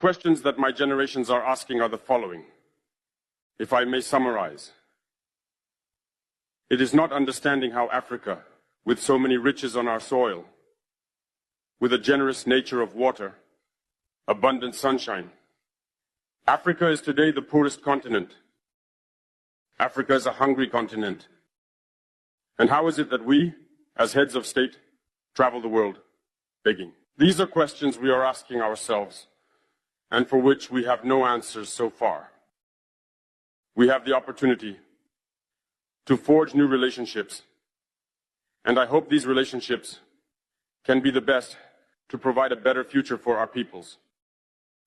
Questions that my generations are asking are the following, if I may summarize. It is not understanding how Africa, with so many riches on our soil, with a generous nature of water, abundant sunshine. Africa is today the poorest continent. Africa is a hungry continent. And how is it that we, as heads of state, travel the world begging? These are questions we are asking ourselves, and for which we have no answers so far. We have the opportunity to forge new relationships, and I hope these relationships can be the best to provide a better future for our peoples.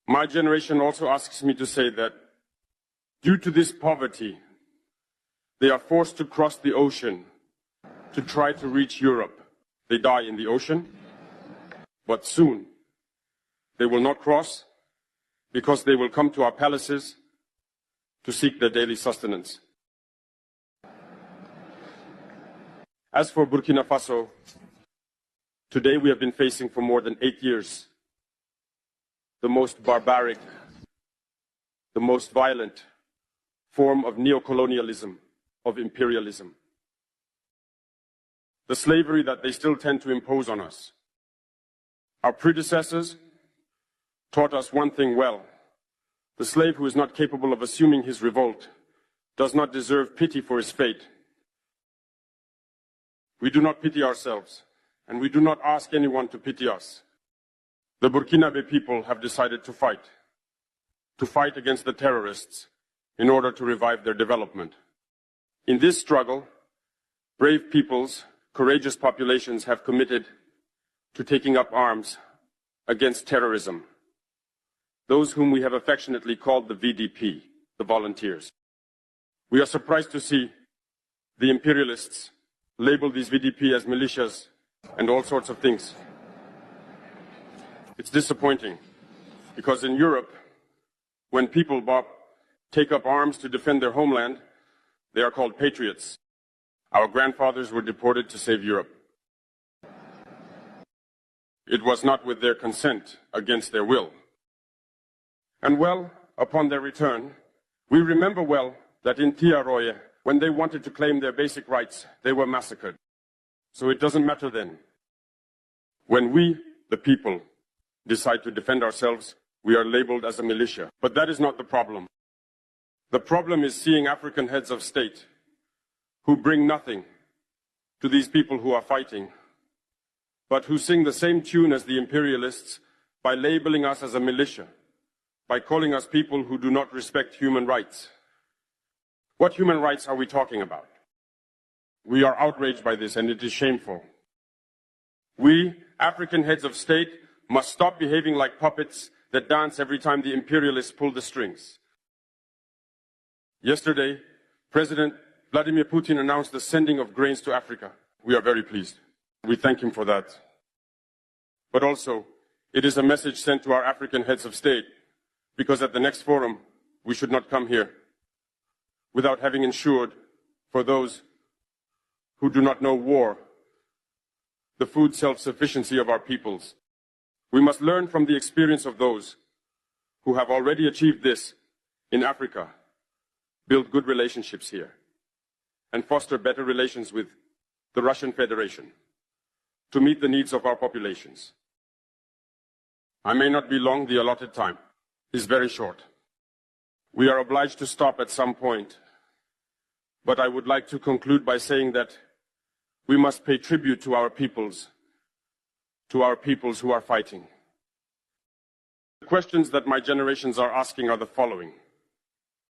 My generation also asks me to say that due to this poverty, they are forced to cross the ocean to try to reach Europe. They die in the ocean, but soon they will not cross because they will come to our palaces to seek their daily sustenance. As for Burkina Faso, today we have been facing for more than 8 years the most barbaric, the most violent form of neocolonialism, of imperialism. The slavery that they still tend to impose on us. Our predecessors taught us one thing well. The slave who is not capable of assuming his revolt does not deserve pity for his fate. We do not pity ourselves, and we do not ask anyone to pity us. The Burkinabe people have decided to fight against the terrorists in order to revive their development. In this struggle, brave peoples, courageous populations have committed to taking up arms against terrorism. Those whom we have affectionately called the VDP, the volunteers. We are surprised to see the imperialists label these VDP as militias and all sorts of things. It's disappointing because in Europe, when people take up arms to defend their homeland, they are called patriots. Our grandfathers were deported to save Europe. It was not with their consent, against their will. And well, upon their return, we remember well that in Traoré, when they wanted to claim their basic rights, they were massacred. So it doesn't matter then. When we, the people, decide to defend ourselves, we are labeled as a militia. But that is not the problem. The problem is seeing African heads of state who bring nothing to these people who are fighting, but who sing the same tune as the imperialists by labeling us as a militia, by calling us people who do not respect human rights. What human rights are we talking about? We are outraged by this, and it is shameful. We, African heads of state, must stop behaving like puppets that dance every time the imperialists pull the strings. Yesterday, President Vladimir Putin announced the sending of grains to Africa. We are very pleased. We thank him for that. But also, it is a message sent to our African heads of state, because at the next forum, we should not come here without having ensured for those who do not know war, the food self-sufficiency of our peoples. We must learn from the experience of those who have already achieved this in Africa, build good relationships here, and foster better relations with the Russian Federation to meet the needs of our populations. I may not be long, the allotted time is very short. We are obliged to stop at some point, but I would like to conclude by saying that we must pay tribute to our peoples who are fighting. The questions that my generations are asking are the following.